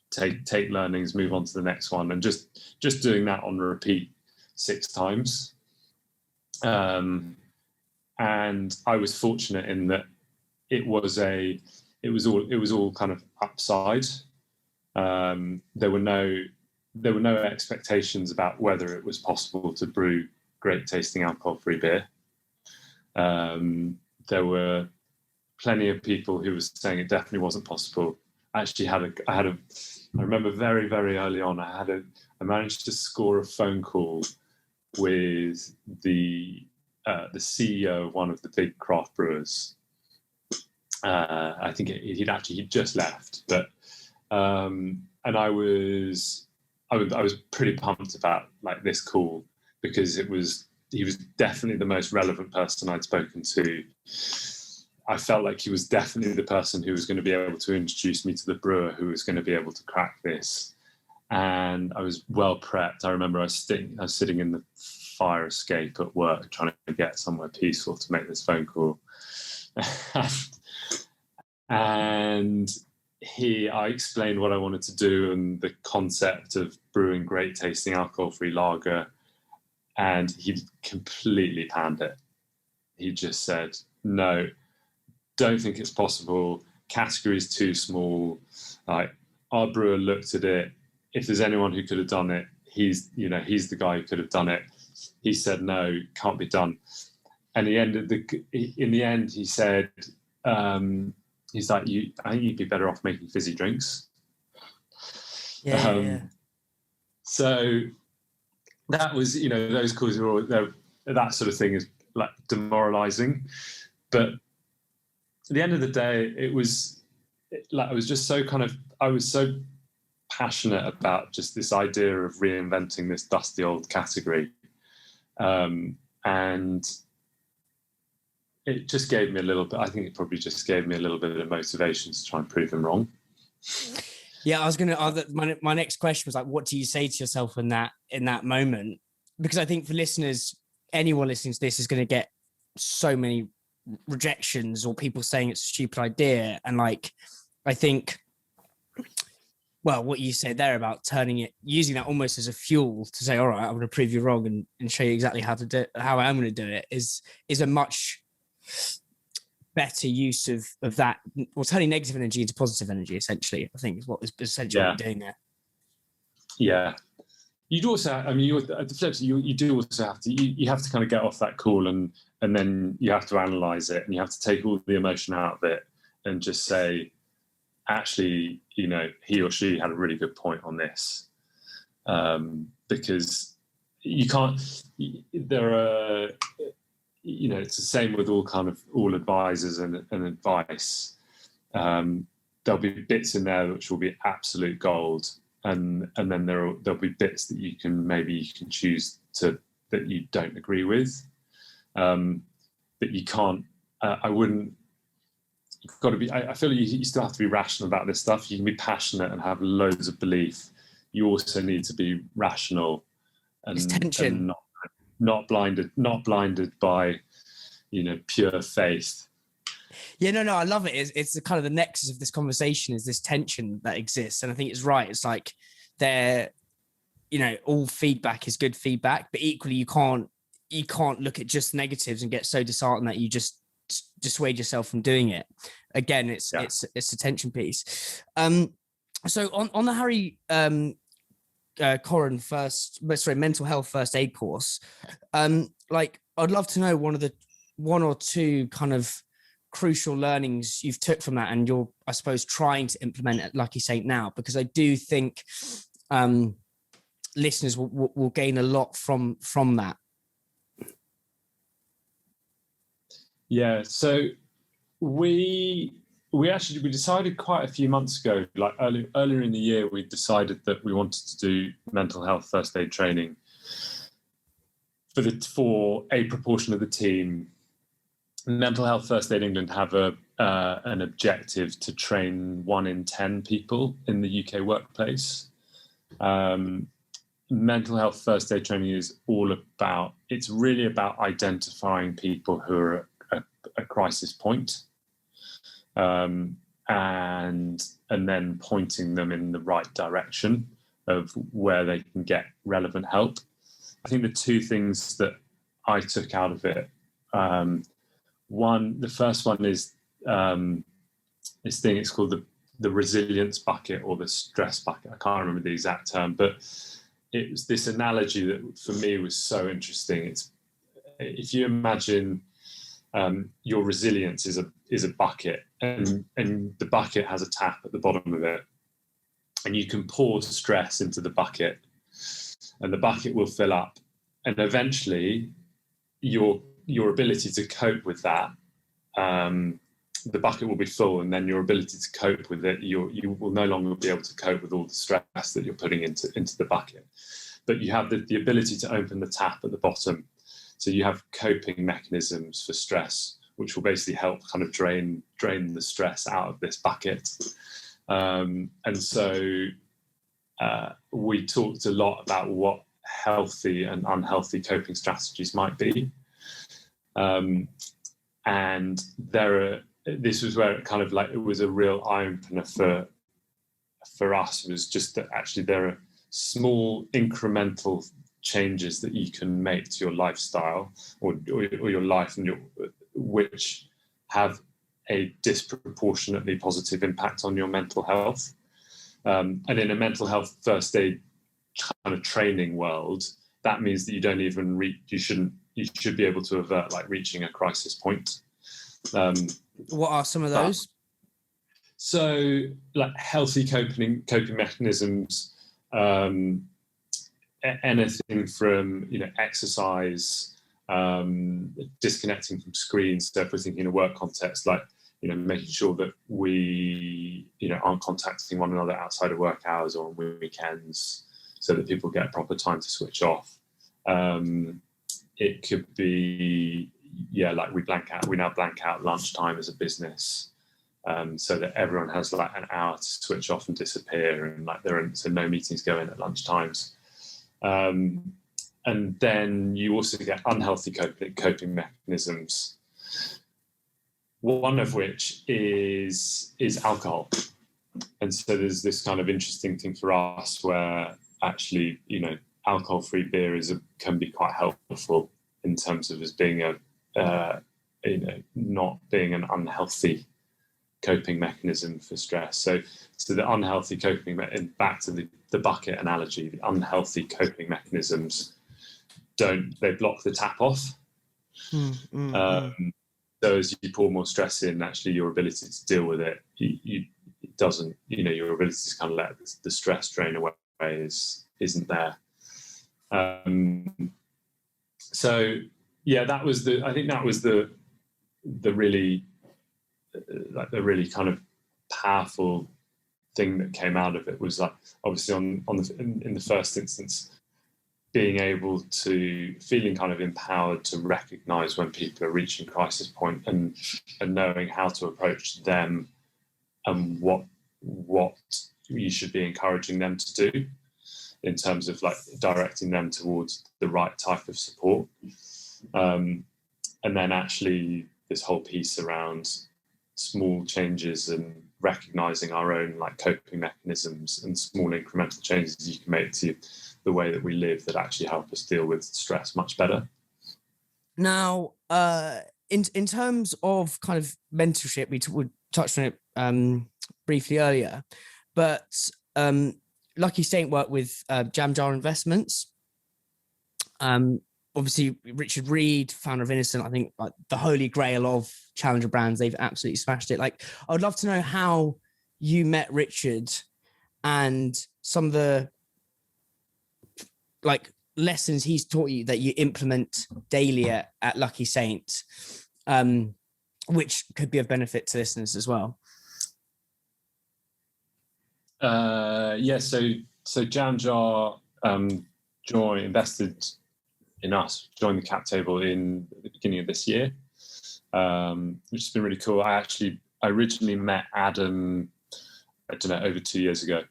take learnings, move on to the next one, and just doing that on repeat 6 times. And I was fortunate in that it was all kind of upside. There were no expectations about whether it was possible to brew great tasting alcohol-free beer. There were plenty of people who were saying it definitely wasn't possible. I remember very, very early on, I managed to score a phone call with the CEO of one of the big craft brewers. I think he'd just left, but and I was pretty pumped about like this call, because he was definitely the most relevant person I'd spoken to. I felt like he was definitely the person who was going to be able to introduce me to the brewer who was going to be able to crack this. And I was well prepped. I remember I was sitting in the fire escape at work trying to get somewhere peaceful to make this phone call. And I explained what I wanted to do and the concept of brewing great tasting alcohol-free lager, and he completely panned it. He just said, no, don't think it's possible. Category's too small. Like, our brewer looked at it. If there's anyone who could have done it, he's the guy who could have done it. He said, no, can't be done. And in the end, he said, he's like, I think you'd be better off making fizzy drinks. Yeah. So that was, those calls are all, that sort of thing is like demoralizing. But at the end of the day, it was like, I was so passionate about just this idea of reinventing this dusty old category. And it just gave me a little bit, I think it probably just gave me a little bit of motivation to try and prove them wrong. Yeah, my next question was like, what do you say to yourself in that moment? Because I think for listeners, anyone listening to this is going to get so many rejections or people saying it's a stupid idea. And like, I think, well, what you said there about using that almost as a fuel to say, all right, I'm going to prove you wrong and show you exactly how I am going to do it is a much better use of that, or turning negative energy into positive energy, essentially, I think is what is essentially what you're doing there. Yeah. You'd also, at the flip side, you do also have to, you have to kind of get off that call and then you have to analyze it, and you have to take all the emotion out of it and just say, actually, he or she had a really good point on this. Because you can't, there are, it's the same with all advisors and advice. There'll be bits in there which will be absolute gold. And then there'll be bits that you can choose that you don't agree with. But you can't, you've got to be, I feel like you still have to be rational about this stuff. You can be passionate and have loads of belief. You also need to be rational and not blinded by, pure faith. Yeah, no, I love it. It's the kind of the nexus of this conversation is this tension that exists. And I think it's right. It's like they're, all feedback is good feedback, but equally you can't look at just negatives and get so disheartened that you just dissuade yourself from doing it. Again, it's a tension piece. So on the Harry Corrin mental health first aid course, like I'd love to know one or two kind of crucial learnings you've took from that, and you're, I suppose, trying to implement at Lucky Saint now, because I do think listeners will gain a lot from that. Yeah, so we decided quite a few months ago, like earlier in the year, we decided that we wanted to do mental health first aid training for a proportion of the team. Mental Health First Aid England have an objective to train 1 in 10 people in the UK workplace. Mental health first aid training is it's really about identifying people who are at a crisis point, and then pointing them in the right direction of where they can get relevant help. I think the two things that I took out of it, the first one is this thing, it's called the resilience bucket or the stress bucket. I can't remember the exact term, but it was this analogy that for me was so interesting. It's, if you imagine your resilience is a bucket, and the bucket has a tap at the bottom of it, and you can pour stress into the bucket, and the bucket will fill up, and eventually your ability to cope with that, the bucket will be full, and then your ability to cope with it, you will no longer be able to cope with all the stress that you're putting into the bucket. But you have the ability to open the tap at the bottom. So you have coping mechanisms for stress, which will basically help kind of drain the stress out of this bucket. And so we talked a lot about what healthy and unhealthy coping strategies might be. And this was where it kind of like, it was a real eye opener for us, was just that actually there are small incremental changes that you can make to your lifestyle or your life, and which have a disproportionately positive impact on your mental health. And in a mental health first aid kind of training world, that means that you don't even you should be able to avert like reaching a crisis point. What are some of those? So like healthy coping mechanisms, anything from, exercise, disconnecting from screens. So if we're thinking in a work context, like, making sure that we, aren't contacting one another outside of work hours or on weekends, so that people get proper time to switch off. It could be, like we now blank out lunchtime as a business, so that everyone has like an hour to switch off and disappear, and like so no meetings go in at lunchtimes. And then you also get unhealthy coping mechanisms, one of which is alcohol. And so there's this kind of interesting thing for us where actually, alcohol-free beer can be quite helpful in terms of as being not being an unhealthy coping mechanism for stress. So the unhealthy coping, back to the bucket analogy, the unhealthy coping mechanisms they block the tap off. So as you pour more stress in, actually your ability to deal with it, it doesn't, your ability to kind of let the stress drain away isn't there. So yeah, I think that was the really kind of powerful thing that came out of it, was like, obviously in the first instance, being able to feeling kind of empowered to recognize when people are reaching crisis point, and knowing how to approach them and what you should be encouraging them to do in terms of like directing them towards the right type of support. And then actually this whole piece around small changes and recognizing our own like coping mechanisms and small incremental changes you can make to the way that we live that actually help us deal with stress much better. Now, in terms of kind of mentorship, we touched on it briefly earlier, but Lucky Saint worked with Jam Jar Investments. Obviously, Richard Reed, founder of Innocent, I think like the holy grail of challenger brands. They've absolutely smashed it. Like, I would love to know how you met Richard and some of the like lessons he's taught you that you implement daily at Lucky Saint, which could be of benefit to listeners as well. Yeah, so Jam Jar invested in us, joined the cap table in the beginning of this year, which has been really cool. I originally met Adam, I don't know, over 2 years ago,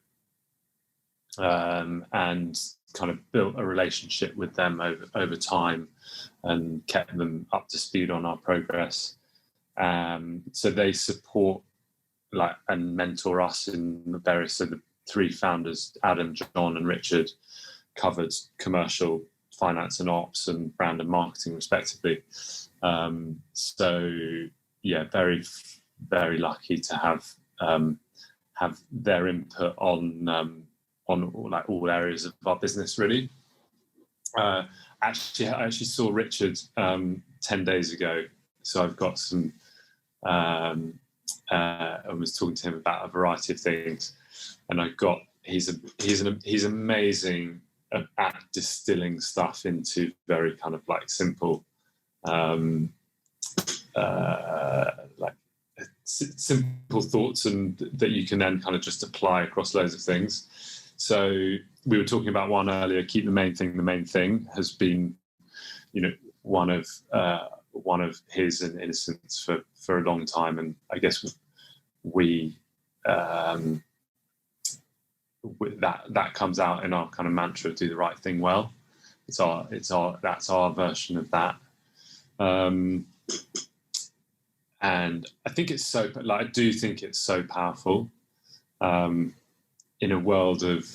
and kind of built a relationship with them over time and kept them up to speed on our progress. So they support like and mentor us in the various, so the three founders, Adam, John and Richard, covered commercial, finance and ops and brand and marketing respectively. So yeah, very, very lucky to have their input on like all areas of our business really. I actually saw Richard 10 days ago, so I've got some I was talking to him about a variety of things, and he's amazing at distilling stuff into very kind of like simple simple thoughts, and that you can then kind of just apply across loads of things. So we were talking about one earlier, keep the main thing has been, you know, one of his and Innocence for a long time. And I guess we that comes out in our kind of mantra, do the right thing well. That's our version of that. And I think it's I do think it's so powerful in a world of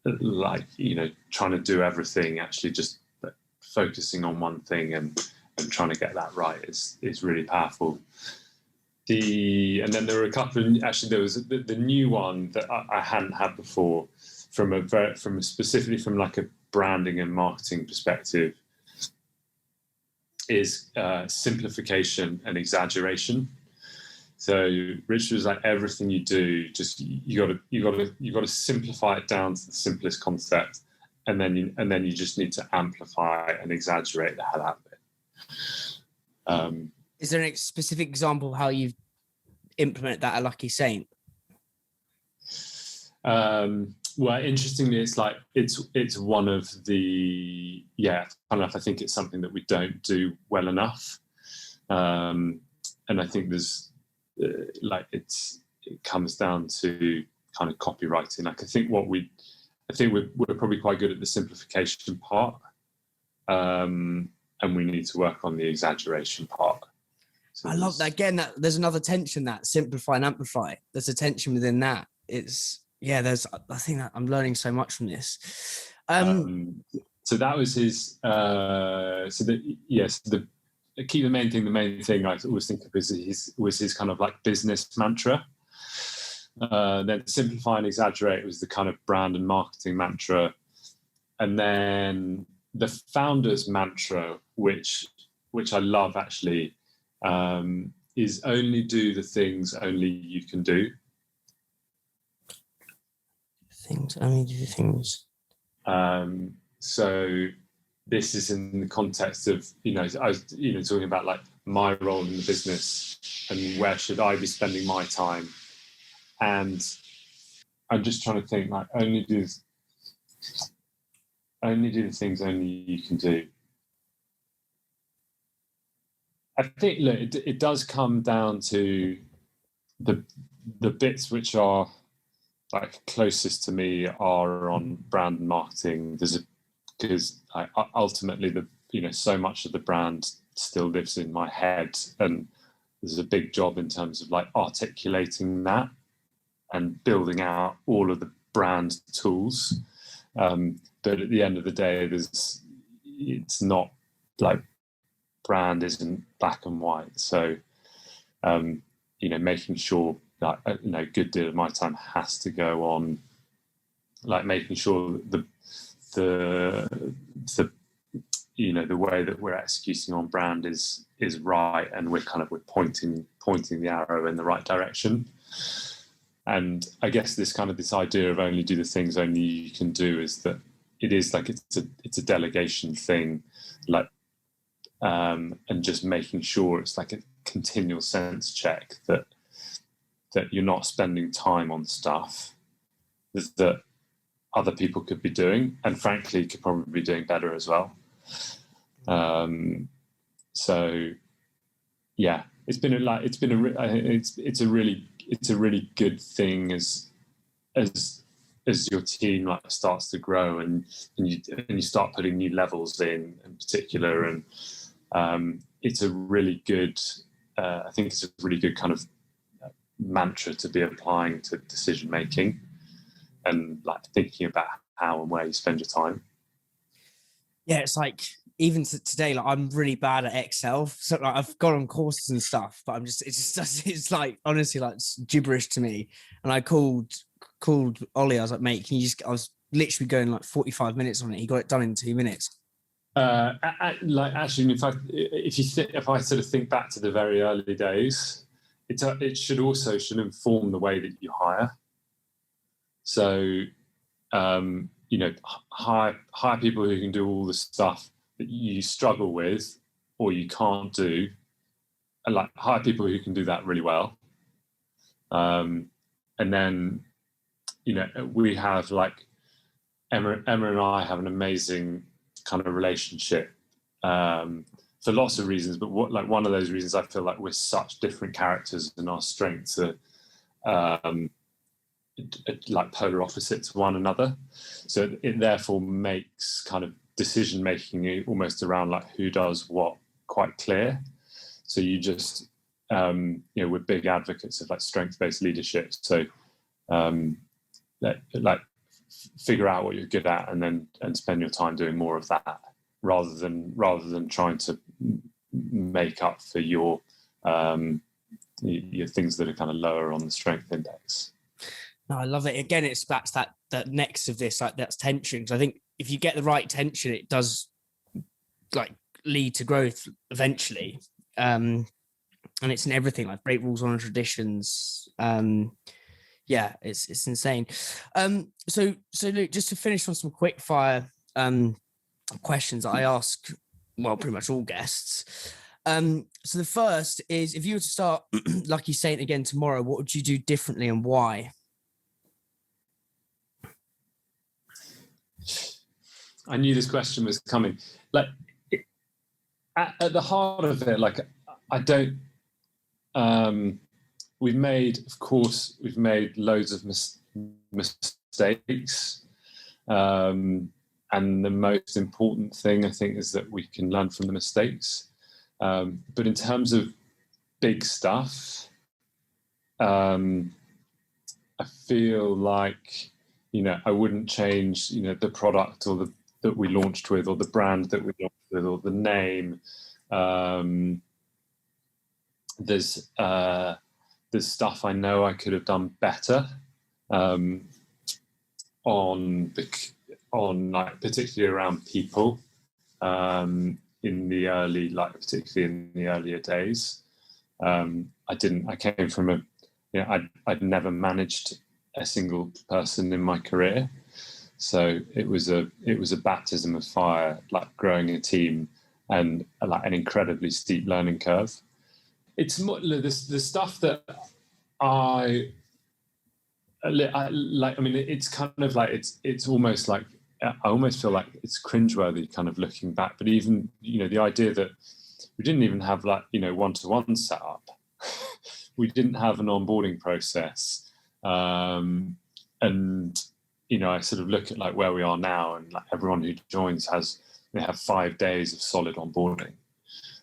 like, you know, trying to do everything, actually just focusing on one thing and trying to get that right is really powerful. And then there were a couple of, actually there was the new one that I hadn't had before specifically from like a branding and marketing perspective, is simplification and exaggeration. So Richard was like, everything you do, just you got to simplify it down to the simplest concept, and then you just need to amplify and exaggerate the hell out of it. Is there a specific example of how you've implemented that at Lucky Saint? Well, interestingly, it's one of the, yeah, fun enough, I think it's something that we don't do well enough. And I think there's it comes down to kind of copywriting. Like I think we're probably quite good at the simplification part, and we need to work on the exaggeration part. So I love that. Again, that there's another tension, that simplify and amplify. There's a tension within that. I think that I'm learning so much from this. So that was his. Keep the main thing. The main thing I always think of was his kind of like business mantra. Then simplify and exaggerate was the kind of brand and marketing mantra, and then the founder's mantra, which I love actually, is only do the things only you can do. Only do things. So this is in the context of, I was talking about like my role in the business and where should I be spending my time, and I'm just trying to think like only do the things only you can do. I think it does come down to the bits which are like closest to me are on brand and marketing. Because ultimately so much of the brand still lives in my head, and there's a big job in terms of like articulating that and building out all of the brand tools. But at the end of the day, it's not like brand isn't black and white. So, making sure that, a good deal of my time has to go on, like making sure that the way that we're executing on brand is right, and we're pointing the arrow in the right direction. And I guess this idea of only do the things only you can do is that it is like it's a delegation thing, like and just making sure it's like a continual sense check that you're not spending time on stuff that other people could be doing, and frankly could probably be doing better as well. So yeah, it's a really good thing as your team like starts to grow and you start putting new levels in particular, and it's a really good I think it's a really good kind of mantra to be applying to decision making and like thinking about how and where you spend your time. Yeah, it's like even today, like I'm really bad at Excel, so like I've gone on courses and stuff, but it's like honestly like it's gibberish to me. And I called Ollie. I was like, mate, I was literally going like 45 minutes on it. He got it done in 2 minutes. Like actually, if I sort of think back to the very early days, it should inform the way that you hire. So hire people who can do all the stuff that you struggle with or you can't do, and like hire people who can do that really well. And then we have like Emma and I have an amazing kind of relationship for lots of reasons, but one of those reasons, I feel like we're such different characters and our strengths are like polar opposites to one another. So it therefore makes kind of decision making almost around like who does what quite clear. So you just we're big advocates of like strength-based leadership. So like figure out what you're good at and spend your time doing more of that, rather than trying to make up for your things that are kind of lower on the strength index. No, I love it. Again, it's back to that next of this, like that's tension. Because I think if you get the right tension, it does like lead to growth eventually. And it's in everything, like break rules, honor traditions. Yeah, it's insane. So Luke, just to finish on some quick fire questions that I ask, well, pretty much all guests. So the first is, if you were to start Lucky Saint again tomorrow, what would you do differently and why? I knew this question was coming. Like at the heart of it, like I don't. We've made loads of mistakes, and the most important thing I think is that we can learn from the mistakes. But in terms of big stuff, I feel like I wouldn't change the product or that we launched with, or the brand that we launched with, or the name. There's stuff I know I could have done better on like particularly around people in the early, like particularly in the earlier days. I came from I'd never managed a single person in my career, so it was a baptism of fire, like growing a team and like an incredibly steep learning curve. It's more the stuff that I like. I mean, it's kind of like it's almost like I almost feel like it's cringeworthy, kind of looking back. But even the idea that we didn't even have like one-to-one set up, we didn't have an onboarding process, and I sort of look at like where we are now, and like everyone who joins they have 5 days of solid onboarding.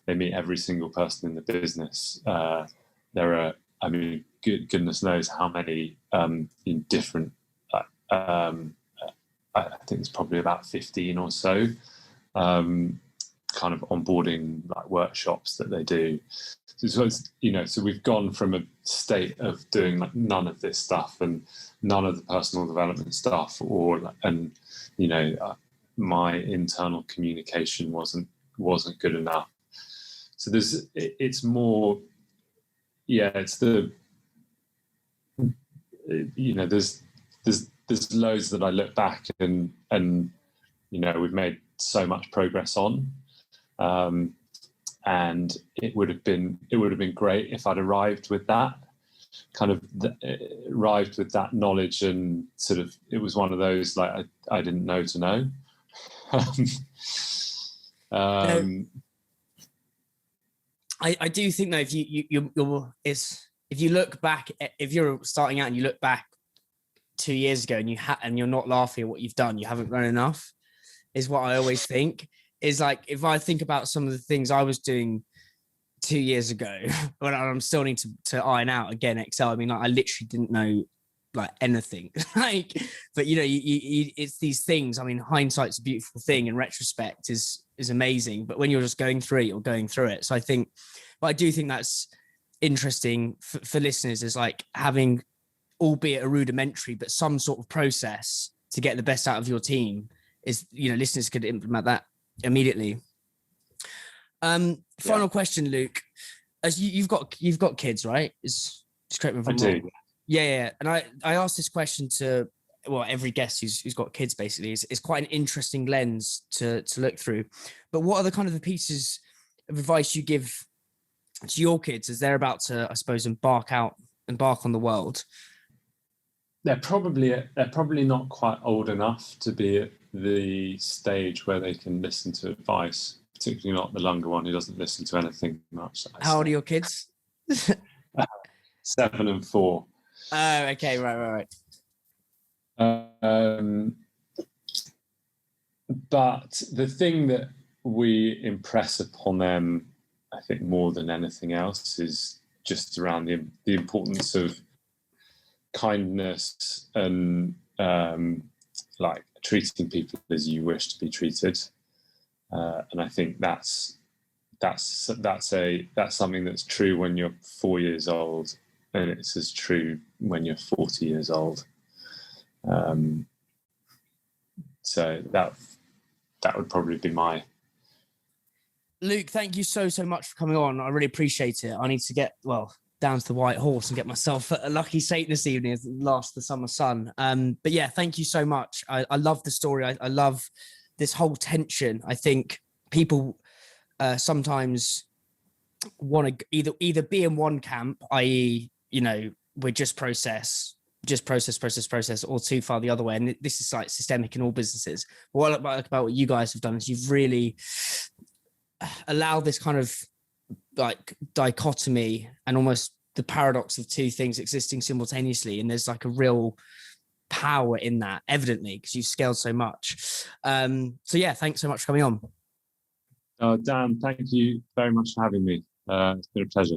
they meet every single person in the business. There are, I mean, goodness knows how many in different. I think it's probably about 15 or so kind of onboarding like workshops that they do. So it's, you know, so we've gone from a state of doing like none of this stuff and none of the personal development stuff, and you know, my internal communication wasn't good enough. So it's more, yeah, it's the, you know, there's loads that I look back and you know, we've made so much progress on, and it would have been great if I'd arrived with that knowledge, and sort of, it was one of those like I didn't know to know. I do think though, if if you look back, if you're starting out and you look back 2 years ago and you're not laughing at what you've done, you haven't grown enough, is what I always think. Is like, if I think about some of the things I was doing 2 years ago, when I'm still need to iron out again, Excel. I mean, like, I literally didn't know like anything. Like, but you know, it's these things. I mean, hindsight's a beautiful thing, and retrospect is amazing. But when you're just going through it, you're going through it. So I think, but I do think that's interesting for listeners, is like having, albeit a rudimentary, but some sort of process to get the best out of your team. Is, you know, listeners could implement that immediately. Final question, Luke. As you've got kids, right? Just correct me if I'm wrong. Yeah. And I asked this question to, well, every guest who's got kids, basically. It's quite an interesting lens to look through. But what are the kind of the pieces of advice you give to your kids as they're about to, I suppose, embark on the world? They're probably not quite old enough to be at the stage where they can listen to advice, particularly not the younger one who doesn't listen to anything much. How old are your kids? 7 and 4. Oh, okay, right. But the thing that we impress upon them, I think, more than anything else, is just around the importance of kindness and like treating people as you wish to be treated. And I think that's something that's true when you're 4 years old, and it's as true when you're 40 years old. So that would probably be my. Luke, thank you so much for coming on. I really appreciate it. I need to get down to the White Horse and get myself a lucky Satan this evening as it lasts the summer sun. But yeah, thank you so much. I love the story. I love this whole tension. I think people sometimes want to either be in one camp, i.e., you know, we're just process, or too far the other way. And this is like systemic in all businesses. But what I like about what you guys have done is you've really allowed this kind of like dichotomy and almost the paradox of two things existing simultaneously. And there's like a real power in that, evidently, because you've scaled so much. So yeah, thanks so much for coming on. Dan, thank you very much for having me. It's been a pleasure.